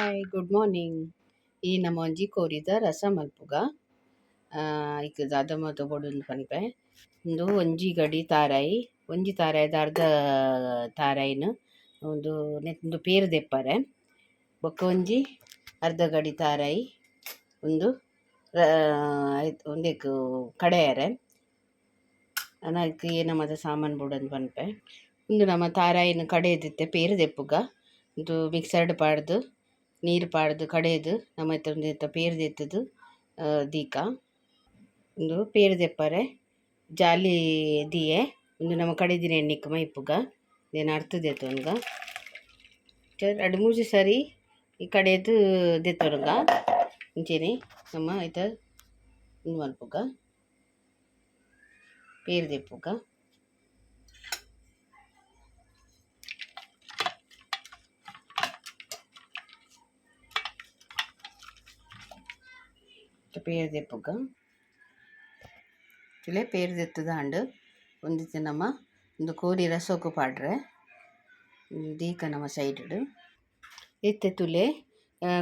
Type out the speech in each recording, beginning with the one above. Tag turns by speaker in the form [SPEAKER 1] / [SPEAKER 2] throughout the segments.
[SPEAKER 1] Hi good morning. ಈ ನಮ್ಮ ಒಂಜಿ ಕೋರಿದ ರಸ ಮಲ್ಪುಗ ಐಕ್ ದಾದ ಮಾತ ಬೊಡುಂದು ಪನ್ಪೆ ಉಂದು ಒಂಜಿ ಗಡಿ ತಾರಾಯಿ ಒಂಜಿ ತಾರಾಯಿದ ಅರ್ಧ ತಾರಾಯಿನ ಒಂದು ನೆಂದು ಪೇರು ದೆಪ್ಪರೆ ಬೊಕ್ಕ ಒಂಜಿ ಅರ್ಧ ಗಡಿ ತಾರಾಯಿ ಒಂದು ಒಂದೇಕ್ ಕಡೆಯರೆ ಅನಕ್ ಏನ ಮಾತ ಸಾಮಾನು ಬೊಡಂದು ಪನ್ಪೆ ಉಂದು ನಮ್ಮ ತಾರಾಯಿನ ಕಡೆಯದಿತ್ತೆ ಪೇರು ದೆಪ್ಪುಗ ಇದು ಮಿಕ್ಸರ್ಡ್ ಪಾಡ್ದು ನೀರು ಪಾಡ್ದು ಕಡೆದು ನಮ್ಮ ಒಂದು ಪೇರು ದೆತ್ತದು ದೀಕ ಒಂದು ಪೇರು ದೆಪ್ಪರೆ ಜಾಲಿ ದಿಯೆ ಒಂದು ನಮ್ಮ ಕಡೆದಿನ ಎಣ್ಣಿಕ್ಕೆ ಮೈಪುಗ ಇದೇನು ಅರ್ಥ ದೆತ್ತೊನ್ಗ ಎರಡು ಮೂಜಿ ಸರಿ ಈ ಕಡೆದು ದೆತ್ತೊನ್ಗ ಇಂಚೆನೆ ನಮ್ಮ ಆಯ್ತ ಒಂದು ಮಲ್ಪುಗ ಪೇರು ದೆಪ್ಪುಗ ಪೇರು ದೆಪ್ಪುಗ ತುಲೆ ಪೇರು ದೆತ್ತದ ಹಂಡು ಒಂದಿತ್ತು ನಮ್ಮ ಒಂದು ಕೋರಿ ರಸೋಕು ಪಾಡ್ರೆ ದೀಕ ನಮ್ಮ ಸೈಡ್ ಇತ್ತೆ ತುಲೆ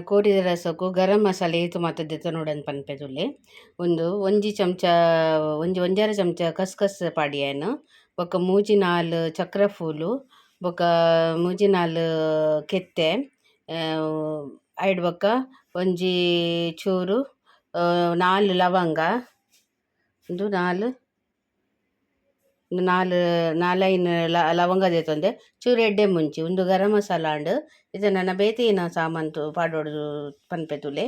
[SPEAKER 1] ಕೋರಿದ ರಸಕ್ಕೂ ಗರಂ ಮಸಾಲೆ ಏತು ಮಾತ ದೆತ್ತ ನೋಡನ್ ಪನ್ಪೆ ತುಲೆ ಒಂಜಿ ಚಮಚ ಒಂಜಾರ ಚಮಚ ಕಸ್ಕಸ್ ಪಾಡಿಯನು ಬೊಕ್ಕ ಮೂಜಿ ನಾಲ್ ಚಕ್ರ ಫೂಲು ಬೊಕ್ಕ ಮೂಜಿ ನಾಲ್ ಕೆತ್ತೆ ಐಡ್ ಬೊಕ್ಕ ಒಂಜಿ ಚೂರು ನಾಲ್ ಲವಂಗ ಒಂದು ನಾಲೈನ್ ಲವಂಗ ದೆತ್ತೊಂದೆ ಚೂರು ಎಡ್ಡೆ ಮುಂಚಿ ಒಂದು ಗರಂ ಮಸಾಲ ಅಂಡು ಇದು ನನ್ನ ಬೇತೆಯಿನ ಸಾಮಾನು ಪಾಡೋಡು ಪನ್ಪೆ ತುಲೆ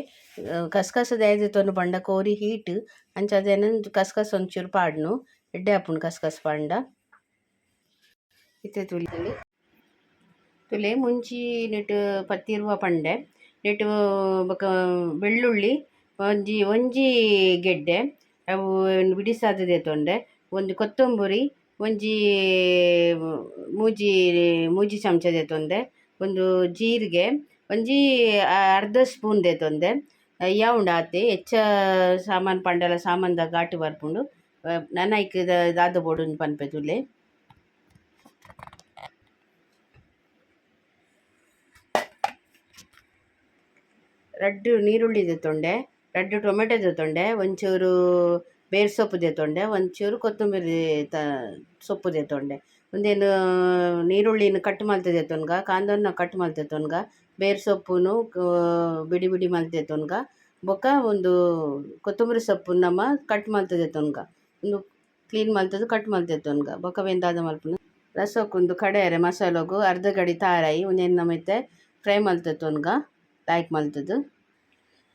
[SPEAKER 1] ಕಸ್ಕಸ್ ದಯದಿತ್ತೊಂದು ಪಂಡ ಕೋರಿ ಹೀಟ್ ಅಂಚಾದೇನು ಕಸ್ಕಸ್ ಒಂಚೂರು ಪಾಡ್ನು ಎಡ್ಡೆ ಆಪುಂಡು ಕಸ್ಕಸ್ ಪಂಡ ಇತ್ತೆ ತುಲೆ ಮುಂಚಿ ನೆಟ್ಟು ಪತ್ತಿರುವ ಪಂಡೆ ನೆಟ್ಟು ಬೊಕ ಬೆಳ್ಳುಳ್ಳಿ ಒಂಜಿ ಗೆಡ್ಡೆ ಅವು ಬಿಡಿಸಾದ ದೆತ್ತೊಂಡೆ ಒಂದು ಕೊತ್ತಂಬರಿ ಒಂಜಿ ಮೂಜಿ ಚಮಚ ದೆತ್ತೊಂದೆ ಒಂದು ಜೀರಿಗೆ ಒಂಜಿ ಅರ್ಧ ಸ್ಪೂನ್ ದೆತ್ತೊಂದೆ ಯಾವುಂಡು ಆತೆ ಹೆಚ್ಚ ಸಾಮಾನು ಪಂಡಲ ಸಾಮಾನ್ದ ಘಾಟು ಬರ್ಪುಂಡು ನನ್ನ ಐಕ್ ದಾದ ಬೋಡುಂದು ಪನ್ಪೆ ತುಲೆ ರಡ್ಡು ನೀರುಳ್ಳಿ ದೆತ್ತೊಂಡೆ ರಡ್ಡು ಟೊಮೆಟೊ ದೆತ್ತೊಂಡೆ ಒಂಚೂರು ಬೇರು ಸೊಪ್ಪು ದೆತ್ತೊಂಡೆ ಒಂಚೂರು ಕೊತ್ತಂಬರಿ ಸೊಪ್ಪು ದೆತ್ತೊಂಡೆ ಒಂದೇನು ನೀರುಳ್ಳಿನ ಕಟ್ ಮಲ್ತು ದೆತ್ತೊನ್ಗ ಕಾಂದನ್ನ ಕಟ್ ಮಲ್ತೆತ್ತೊನ್ಗ ಬೇರು ಸೊಪ್ಪುನು ಬಿಡಿ ಬಿಡಿ ಮಲ್ತೆತ್ತೊನ್ಗ ಬೊಕ್ಕ ಒಂದು ಕೊತ್ತಂಬರಿ ಸೊಪ್ಪು ನಮ್ಮ ಕಟ್ ಮಲ್ತು ದೆತ್ತೊನ್ಗ ಒಂದು ಕ್ಲೀನ್ ಮಲ್ತದು ಕಟ್ ಮಲ್ತೆತ್ತೊನ್ಗ ಬೊಕ್ಕ ವೆಂದಾದ ಮಲ್ಪುನ ರಸಕ್ಕೊಂದು ಕಡೆಯರೆ ಮಸಾಲಗು ಅರ್ಧ ಗಡಿ ತಾರಾಯಿ ಒಂದೇನು ನಮೈತೆ ಫ್ರೈ ಮಲ್ತೆತ್ತೊನ್ಗ ಲಾಯ್ಕ್ ಮಲ್ತದು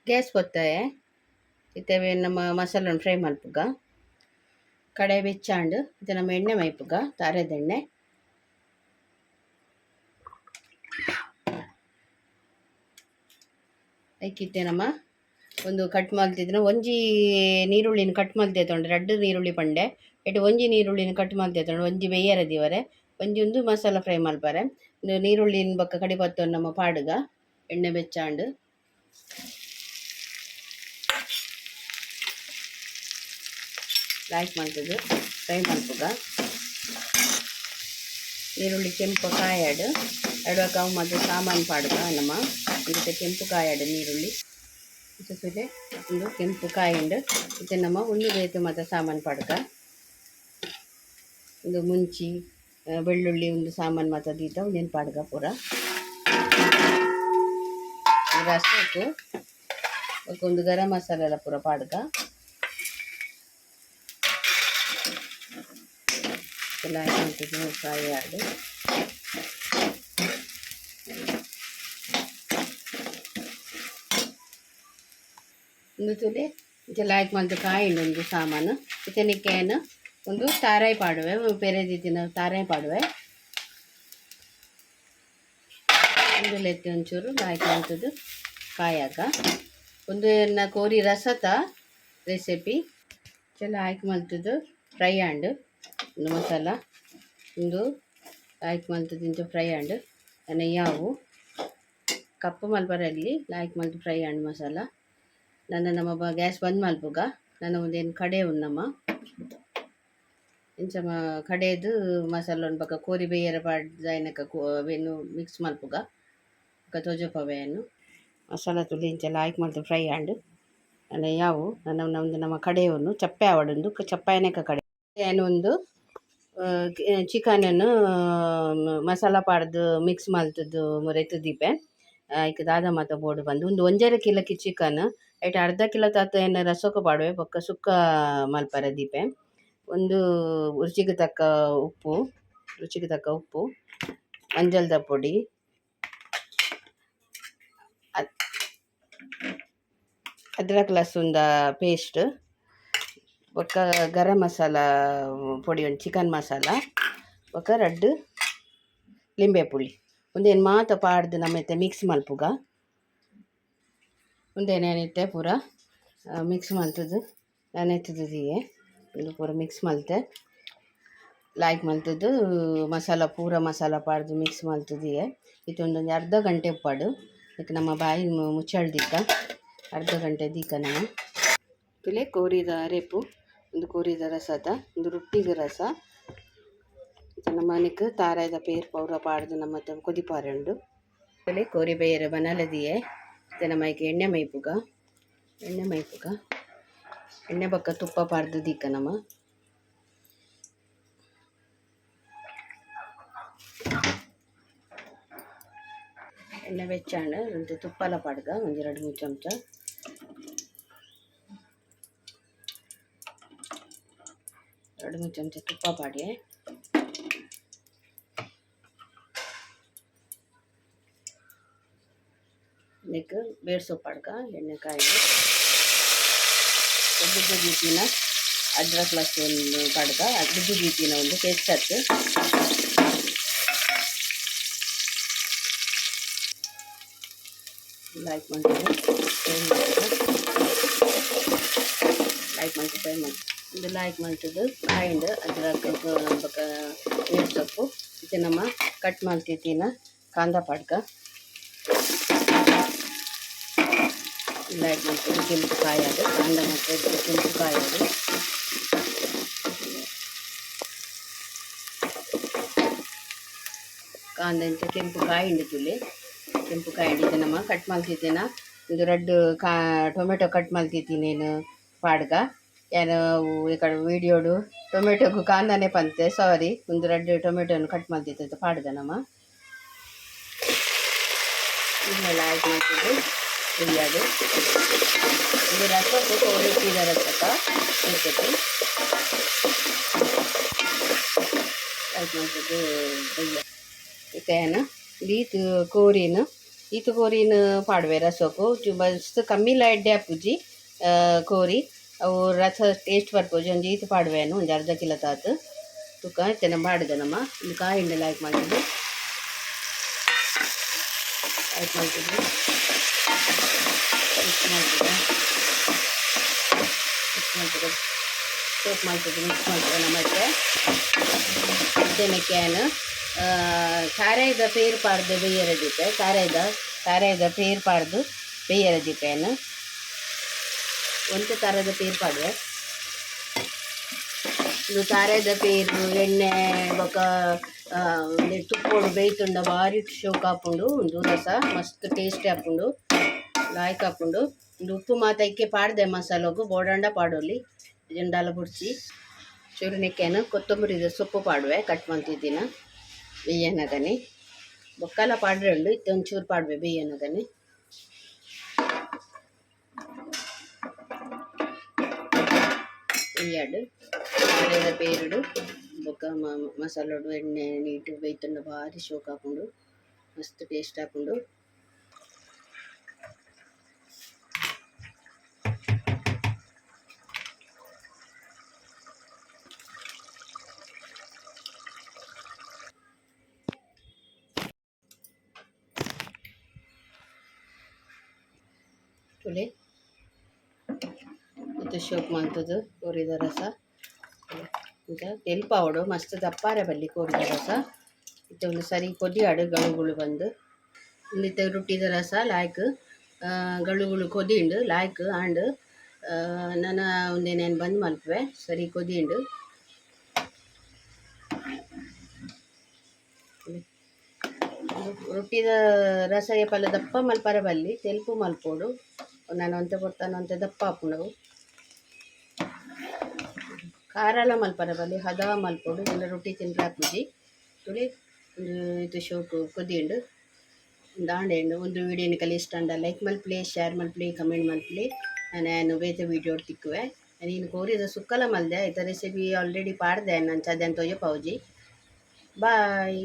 [SPEAKER 1] ಗ್ಯಾಸ್ ಪೊತ್ತಾಯೆ ಇತ್ತವೆ ನಮ್ಮ ಮಸಾಲನ್ನು ಫ್ರೈ ಮಲ್ಪುಗ ಕಡೆ ಬೆಚ್ಚಾಂಡು ಇದು ನಮ್ಮ ಎಣ್ಣೆ ಮೈಪುಗ ತಾರೆದ ಎಣ್ಣೆ ಐಕಿತ್ತೆ ನಮ್ಮ ಒಂದು ಕಟ್ ಮಲ್ತಿದ್ರೆ ಒಂಜಿ ನೀರುಳ್ಳಿನ ಕಟ್ ಮಲ್ತೆತ್ತೊಂಡೆ ರಡ್ಡು ನೀರುಳ್ಳಿ ಪಂಡೆ ಎಟ್ಟು ಒಂಜಿ ನೀರುಳ್ಳಿನ ಕಟ್ ಮಲ್ತೆತ್ತೊಂಡೆ ಒಂಜಿ ಬೇಯರ ದಿವರೆ ಒಂಜಿ ಒಂದು ಮಸಾಲ ಫ್ರೈ ಮಲ್ಪರೆ ಒಂದು ನೀರುಳ್ಳಿನ ಬೊಕ್ಕ ಕಡಿಪತ್ತೊಂಡು ನಮ್ಮ ಪಾಡುಗ ಎಣ್ಣೆ ಬೆಚ್ಚಾಂಡು ಲಾಯ್ಕ್ ಮಲ್ತದು ಫ್ರೈ ಮಲ್ಪುಗ ನೀರುಳ್ಳಿ ಕೆಂಪು ಕಾಯಾಡು ಎಡವಕ ಅವು ಮತ್ತು ಸಾಮಾನು ಪಾಡುಗ ನಮ್ಮ ಇದಕ್ಕೆ ಕೆಂಪು ಕಾಯಾಡು ನೀರುಳ್ಳಿ ಸುಲೆ ಒಂದು ಕೆಂಪು ಕಾಯಿಂಡು ಇದು ನಮ್ಮ ಉಳ್ಳಿ ಬೇತು ಮತ್ತು ಸಾಮಾನು ಪಾಡುಗ ಒಂದು ಮುಂಚಿ ಬೆಳ್ಳುಳ್ಳಿ ಒಂದು ಸಾಮಾನು ಮತ್ತು ದೀತ ಒಂದೇನು ಪಾಡುಗ ಪೂರ ರಸಕ್ಕೂ ಒಂದು ಗರಂ ಮಸಾಲ ಎಲ್ಲ ಪೂರ ಪಾಡುಗ ಎಲ್ಲ ಫ್ರೈ ಆಡು ಒಂದು ತುಲೆ ಲಾಯ್ಕ್ ಮಲ್ತು ಕಾಯಿಂಡು ಒಂದು ಸಾಮಾನು ಇತನಿಕ್ಕೇನು ಒಂದು ತಾರಾಯಿ ಪಾಡುವೆ ಪೆರೆದಿತ್ತಿನ ತಾರಾಯಿ ಪಾಡುವೆ ಒಂದು ಲೆತ್ತೆ ಒಂಚೂರು ಲಾಯ್ಕ್ ಮಲ್ತದು ಕಾಯಾಗ ಒಂದು ಎನ್ನ ಕೋರಿ ರಸತ ರೆಸಿಪಿ ಲಾಯ್ಕ್ ಮಲ್ತದು ಫ್ರೈ ಆಂಡು ಒಂದು ಮಸಾಲ ಒಂದು ಲಾಯ್ಕ್ ಮಲ್ತದು ಇಂಚು ಫ್ರೈ ಆಂಡು ಯಾವು ಕಪ್ಪು ಮಲ್ಪರಲ್ಲಿ ಲಾಯ್ಕ್ ಮಲ್ತು ಫ್ರೈ ಆಂಡು ಮಸಾಲ ನಮ್ಮ ಗ್ಯಾಸ್ ಬಂದ್ ಮಲ್ಪುಗ ನನ್ನ ಒಂದೇನು ಕಡೆ ಉನ್ನಮ್ಮ ಇಂಚ ಕಡೆದು ಮಸಾಲ ಒಂದು ಪಕ್ಕ ಕೋರಿ ಬೇಯರ ಪಾಡ್ದ ಏನಕ್ಕ ಬೆನ್ನು ಮಿಕ್ಸ್ ಮಲ್ಪುಗ ತೋಜಪವೆಯನ್ನು ಮಸಾಲ ತುಳಿ ಇಂಚೆಲ್ಲ ಆಯ್ಕೆ ಮಾಡ್ತೀವಿ ಫ್ರೈ ಆ್ಯಂಡ್ ಅಲ್ಲ ಯಾವು ಒಂದು ನಮ್ಮ ಕಡೆಯನ್ನು ಚಪ್ಪೆ ಆವಡೊಂದು ಚಪ್ಪಾಯನೆಕ ಕಡೆ ಏನು ಒಂದು ಚಿಕನನ್ನು ಮಸಾಲ ಪಾಡ್ದು ಮಿಕ್ಸ್ ಮಲ್ತದ್ದು ರೆತ್ತು ದೀಪೆ ಐಕ್ ದಾದ ಮಾತ ಬೋರ್ಡ್ ಬಂದು ಒಂದು ಒಂಜರೆ ಕಿಲೋಕ್ಕೆ ಚಿಕನ್ ಐಟ್ ಅರ್ಧ ಕಿಲೋ ತಾತ ಏನು ರಸಕ್ಕೆ ಪಾಡುವೆ ಬೊಕ್ಕ ಸುಕ್ಕ ಮಲ್ಪರೆ ದೀಪೆ ಒಂದು ರುಚಿಗೆ ತಕ್ಕ ಉಪ್ಪು ಮಂಜಲ್ದ ಪೊಡಿ ಅದ್ರಕ್ ಲಸುಂದ ಪೇಸ್ಟ್ ಬೊಕ್ಕ ಗರಂ ಮಸಾಲ ಪೊಡಿ ಒಂದು ಚಿಕನ್ ಮಸಾಲ ಬೊಕ್ಕ ರಡ್ಡ್ ಲಿಂಬೆ ಪುಳಿ ಒಂದೇನು ಮಾತ ಪಾಡ್ದು ನಮ್ಮತ್ತೆ ಮಿಕ್ಸ್ ಮಲ್ಪುಗ ಒಂದೇನೇನಿತ್ತೆ ಪೂರ ಮಿಕ್ಸ್ ಮಲ್ತದ್ದು ನೆನೆತ್ತದಿಯೇ ಒಂದು ಪೂರ ಮಿಕ್ಸ್ ಮಲ್ತೆ ಲಾಯ್ಕ್ ಮಲ್ತದ್ದು ಮಸಾಲ ಪೂರ ಮಸಾಲ ಪಾಡ್ದು ಮಿಕ್ಸ್ ಮಲ್ತದಿಯೇ ಇದೊಂದೊಂದು ಅರ್ಧ ಗಂಟೆ ಉಪ್ಪಾಡು ಅದಕ್ಕೆ ನಮ್ಮ ಬಾಯಿ ಮುಚ್ಚಳ್ದಿಕ್ಕ ಅರ್ಧ ಗಂಟೆ ದೀಕ ನಮ್ಮ ತುಲೆ ಕೋರಿದ ಅರೆಪು ಒಂದು ಕೋರಿದ ರಸದ ಒಂದು ರೊಟ್ಟಿಗೆ ರಸ ನಮ್ಮ ಮನೆಗೆ ತಾರಾಯ್ದ ಪೇರ್ ಪೌರ ಪಾಡ್ದು ನಮ್ಮ ಕೊದಿಪಾರೆ ಉಂಡು ತುಲೆ ಕೋರಿ ಬೇರೆ ಬನಲದಿಯೇ ಮತ್ತು ನಮ್ಮಕ್ಕೆ ಎಣ್ಣೆ ಮೈಪುಗ ಎಣ್ಣೆ ಬಕ್ಕ ತುಪ್ಪ ಪಾಡ್ದು ದೀಕ ನಮ್ಮ ಎಣ್ಣೆ ಬೆಚ್ಚಾಂಡು ಒಂದು ತುಪ್ಪಲ ಪಾಡ್ಗ ಒಂದು 2-3 ಚಮಚ ತುಪ್ಪ ಪಾಡಿ ನೆಕ್ ಬೇಡ್ ಸೊಪ್ಪು ಪಾಡ್ಗ ಎಣ್ಣೆ ಕಾಯಿ ಗುಡ್ಡು ರೀತಿನ ಅದ್ರಕ್ ಲಸೂನ್ ಪಾಡ್ಗ ಗುಡ್ಡು ರೀತಿನ ಒಂದು ತೆಚ್ಚತ್ತು ಲೈಕ್ ಮಾಡ್ತೀವಿ ಇದು ಲೈಕ್ ಮಾಡ್ತದ್ದು ಆ್ಯಂಡ್ ಅದ್ರಕ್ಕೆ ಬೊಕ್ಕ ಬೇಡ್ ಸೊಪ್ಪು ಇದು ನಮ್ಮ ಕಟ್ ಮಾಡ್ತಿತ್ತಿನ ಕಾಂದ ಪಾಡ್ಗ ಲೈಕ್ ಮಾಡ್ತೀವಿ ಕೆಂಪು ಕಾಯೋದು ಕಾಂದ ಮತ್ತು ಕೆಂಪು ಕಾಯೋದು ಕಾಂದ ಇಂಚ ಕೆಂಪು ಕಾಯಿ ಹಿಂಡಿತುಲಿ ಕೆಂಪು ಕಾಯಿ ಹಿಂಡಿದ್ದೆ ನಮ್ಮ ಕಟ್ ಮಾಡ್ತಿದ್ದೇನ ಒಂದು 2 ಟೊಮೆಟೊ ಕಟ್ ಮಾಡ್ತಿದ್ದೀನೇನು ಪಾಡ್ಗ ಏನು ಈ ಕಡೆ ವೀಡಿಯೋಡು ಟೊಮೆಟೊಗೂ ಕಾಂದನೇ ಪಂತೆ ಸಾರಿ ಒಂದು 2 ಟೊಮೆಟೊನು ಕಟ್ ಮಾಡ್ತಿದ್ದೆ ಪಾಡ್ಗ ನಮ್ಮ ಇದನ್ನೆಲ್ಲ ಆಯ್ಕೆ ಮಾಡ್ತಿದ್ದು ಉಳ್ಳಾಡು ಇದು ರಸಕ್ಕೆ ಕೋರಿಟ್ಟಿದ ರಸಕ ಇರ್ತೈತಿ ಆಯ್ಕೆ ಮಾಡ್ತಿದ್ದು ಇತ್ತೇನು ಈತು ಕೋರಿನ ಪಾಡುವೆ ರಸಕ್ಕೂ ಮಸ್ತ್ ಕಮ್ಮಿ ಲೈಡ್ಡೆ ಆಪುಜಿ ಕೋರಿ ಅವು ರಸ ಟೇಸ್ಟ್ ಬರ್ಪೋಜಿ ಒಂದು ಈತು ಪಾಡುವೆನು ಒಂದು ಅರ್ಧ ಕಿಲೋ ತಾತು ತುಕ ಇತ್ತೇನ ಪಾಡ್ದೆ ನಮ್ಮ ಒಂದು ಕಾಯಿ ಹಿಂಡೆಲ್ಲ ಆಯ್ಕೆ ಮಾಡ್ತಿದ್ದು ಮಿಕ್ಸ್ ಮಾಡ್ತಿದ್ದೆ ಸೋಪ್ ಮಾಡ್ತಿದ್ದೆ ಮಿಕ್ಸ್ ಮಾಡ್ತಿದ್ದೆ ನಮ್ಮಕ್ಕೆ ಇದಕ್ಕೆ ಸಾರಾಯ್ದ ಪೇರು ಪಾಡ್ದು ಬೇಯರ ದೀಪೆ ಸಾರಾಯ್ದ ಪೇರು ಪಾಡ್ದು ಬೇಯರ ದೀಪೆಯನ್ನು ಒಂದು ಥರದ ಪೇರು ಪಾಡುವೆ ಇದು ಸಾರಾಯ್ದ ಪೇರು ಎಣ್ಣೆ ಬೊಕ್ಕ ತುಪ್ಪೋಡು ಬೇಯ್ತುಂಡ ಭಾರಿ ಶೋಕ್ ಹಾಕೊಂಡು ಒಂದು ರಸ ಮಸ್ತ್ ಟೇಸ್ಟಿ ಹಾಕೊಂಡು ಲಾಯ್ಕ್ ಹಾಕೊಂಡು ಒಂದು ಉಪ್ಪು ಮಾತಕ್ಕೆ ಪಾಡ್ದೆ ಮಸಾಲೋಗು ಬೋಡಂಡ ಪಾಡೋಲಿ ಜಂಡಾಲ ಬುಡ್ಸಿ ಚೂರಿನೆಕ್ಕೇನು ಕೊತ್ತಂಬರಿದ ಸೊಪ್ಪು ಪಾಡುವೆ ಕಟ್ ಮಾಡ್ತಿದ್ದೀನ ಬೇಯನಗನೆ ಬೊಕ್ಕಲ ಪಾಡ್ರೆ ಉಂಡು ಇತ್ತೊಂಚೂರು ಪಾಡುವೆ ಬೇಯನಗನೆ ಬೇಯಾಡು ಪೇರುಡು ಬೊಕ್ಕ ಮಸಾಲೋಡು ಎಣ್ಣೆ ನೀಟು ಬೇಯ್ತುಂಡ ಭಾರಿ ಶೋಕ್ ಹಾಕೊಂಡು ಮಸ್ತ್ ಟೇಸ್ಟ್ ಹಾಕೊಂಡು ತುಲೆ ಇದು ಶೋಕ್ ಮಾಡ್ತದ್ದು ಕೋರಿದ ರಸ ಈಗ ತೆಲ್ಪಾವಡು ಮಸ್ತ್ ದಪ್ಪಾರೆ ಬಲ್ಲಿ ಕೋರಿದ ರಸ ಇದು ಒಂದು ಸರಿ ಕೊದಿಯಾಡು ಗಳುಗಳು ಬಂದು ಇಂದಿತ್ತ ರೊಟ್ಟಿದ ರಸ ಲಾಯ್ಕ್ ಗಳುಗಳು ಕೊದಿಂಡು ಲಾಯ್ಕ್ ಆಂಡ್ ನಾನು ಒಂದೇನೇನು ಬಂದ್ ಮಲ್ಪುವೆ ಸರಿ ಕೊದಿಂಡು ರೊಟ್ಟಿದ ರಸ ಪಲ್ಲ ದಪ್ಪ ಮಲ್ಪರ ಬಲ್ಲಿ ತೆಲುಪು ಮಲ್ಪೋಡು ನಾನು ಒಂತೆ ಕೊಡ್ತಾನು ಅಂತೆ ದಪ್ಪ ಹಾಪುಂಡವು ಖಾರಲ ಮಲ್ಪರ ಬಲ್ಲಿ ಹದ ಮಲ್ಪೋಡು ಇಲ್ಲ ರೊಟ್ಟಿ ತಿಂದ್ರೆ ಹಾಕುಜಿ ತುಳಿ ಒಂದು ಇದು ಶೋಕು ಕುದಿಯುಂಡು ದಾಂಡೆ ಒಂದು ವಿಡಿಯೋ ನಿಕಲಿ ಇಷ್ಟ ಅಂಡ ಲೈಕ್ ಮಲ್ಪ್ಲಿ ಶೇರ್ ಮಲ್ಪ್ಲಿ ಕಮೆಂಟ್ ಮಲ್ಪ್ಲಿ ನಾನು ಬೇತೆ ವಿಡಿಯೋ ತಿಕ್ಕುವೆ ನೀನು ಕೋರಿದ ಸುಕ್ಕಲ ಮಲ್ದೆ ಇತ ರೆಸಿಪಿ ಆಲ್ರೆಡಿ ಪಾಡ್ದೆ ನಾನು ಚದ್ಯನ್ ತೊಯ್ಯ ಪೌಜಿ ಬಾಯ್.